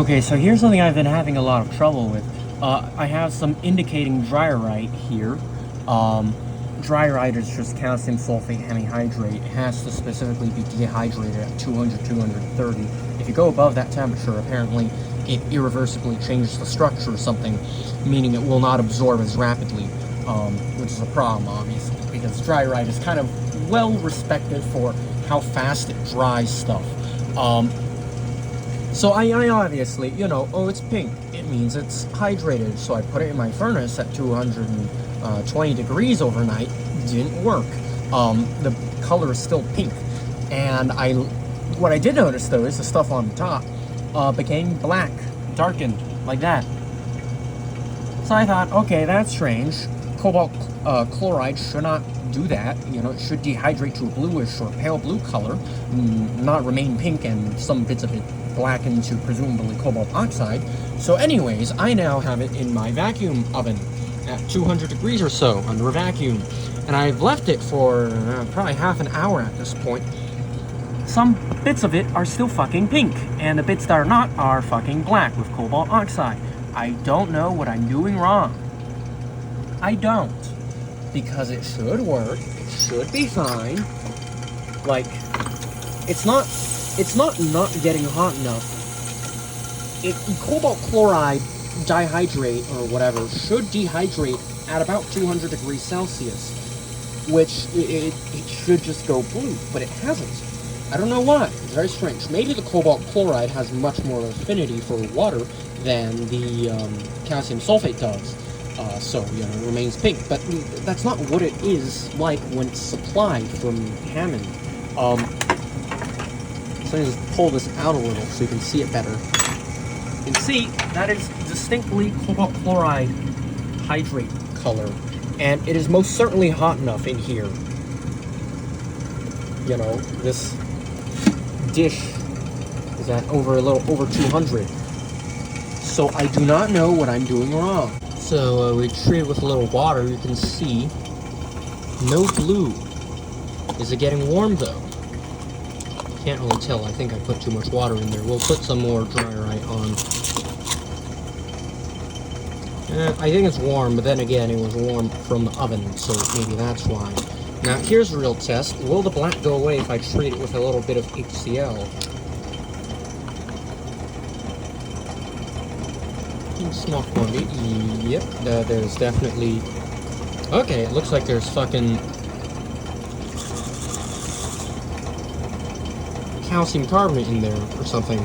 Okay, so here's something I've been having a lot of trouble with. I have some indicating drierite here. Drierite is just calcium sulfate hemihydrate. It has to specifically be dehydrated at 200, 230. If you go above that temperature, apparently it irreversibly changes the structure or something, meaning it will not absorb as rapidly, which is a problem, obviously, because drierite is kind of well respected for how fast it dries stuff. So I obviously, oh, it's pink. It means it's hydrated. So I put it in my furnace at 220 degrees overnight. Didn't work. The color is still pink. And what I did notice, though, is the stuff on the top became black, darkened, like that. So I thought, okay, that's strange. Cobalt chloride should not do that. It should dehydrate to a bluish or pale blue color, not remain pink and some bits of it blackened to presumably cobalt oxide. So anyways, I now have it in my vacuum oven at 200 degrees or so under a vacuum. And I've left it for probably half an hour at this point. Some bits of it are still fucking pink, and the bits that are not are fucking black with cobalt oxide. I don't know what I'm doing wrong. I don't. Because it should work. It should be fine. Like, it's not getting hot enough. Cobalt chloride dihydrate or whatever should dehydrate at about 200 degrees Celsius, which it should just go blue, but it hasn't. I don't know why. It's very strange. Maybe the cobalt chloride has much more affinity for water than the calcium sulfate does. So, it remains pink. But that's not what it is like when it's supplied from Hammond. So let me just pull this out a little so you can see it better. You can see that is distinctly cobalt chloride hydrate color. And it is most certainly hot enough in here. This dish is at a little over 200. So I do not know what I'm doing wrong. So we treat it with a little water. You can see no blue. Is it getting warm though? Can't really tell. I think I put too much water in there. We'll put some more drierite on. I think it's warm, but then again, it was warm from the oven, so maybe that's why. Now, here's a real test. Will the black go away if I treat it with a little bit of HCl? Small quantity. Yep, there's definitely... Okay, it looks like there's fucking... calcium carbonate in there or something.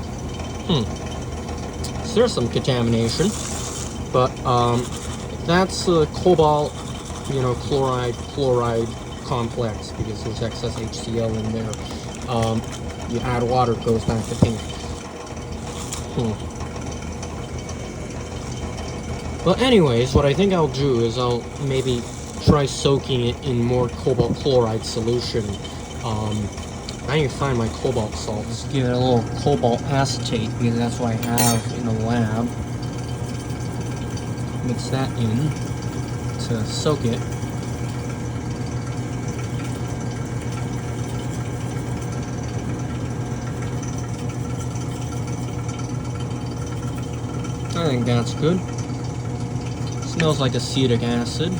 So there's some contamination. But, that's a cobalt, chloride complex, because there's excess HCl in there. You add water, it goes back to pink. But anyways, what I think I'll do is I'll maybe try soaking it in more cobalt chloride solution. I need to find my cobalt salts. Give it a little cobalt acetate, because that's what I have in the lab. Mix that in to soak it. I think that's good. Smells like acetic acid,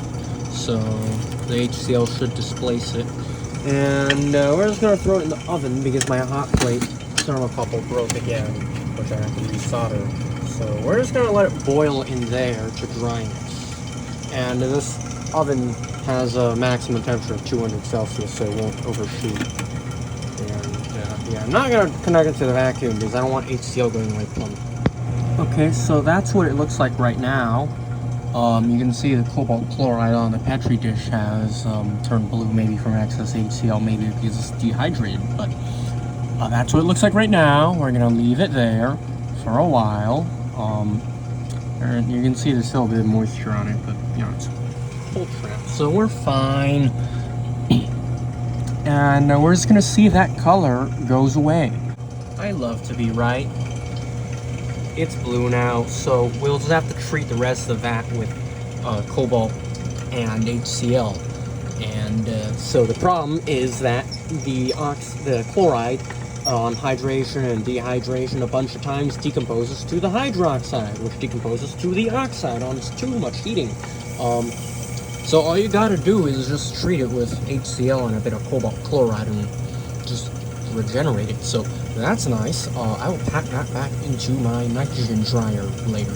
so the HCl should displace it. And we're just going to throw it in the oven because my hot plate thermocouple broke again, which I have to resolder. So we're just going to let it boil in there to dry it. And this oven has a maximum temperature of 200 Celsius, so it won't overshoot. And yeah, I'm not going to connect it to the vacuum because I don't want HCl going away from it. Okay, so that's what it looks like right now. You can see the cobalt chloride on the Petri dish has turned blue, maybe from excess HCl, maybe because it's dehydrated, but that's what it looks like right now. We're going to leave it there for a while. And you can see there's still a bit of moisture on it, but, it's cold trap. So we're fine. And we're just going to see if that color goes away. I love to be right. It's blue now, so we'll just have to treat the rest of that with cobalt and HCl. And so the problem is that the chloride on hydration and dehydration a bunch of times, decomposes to the hydroxide, which decomposes to the oxide on too much heating. So all you gotta do is just treat it with HCl and a bit of cobalt chloride and just regenerate it. So that's nice. I will pack that back into my nitrogen dryer later.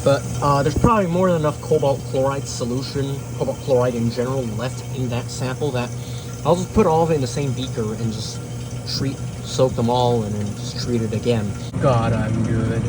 But there's probably more than enough cobalt chloride solution, cobalt chloride in general, left in that sample that I'll just put all of it in the same beaker and just soak them all and then just treat it again. God, I'm good.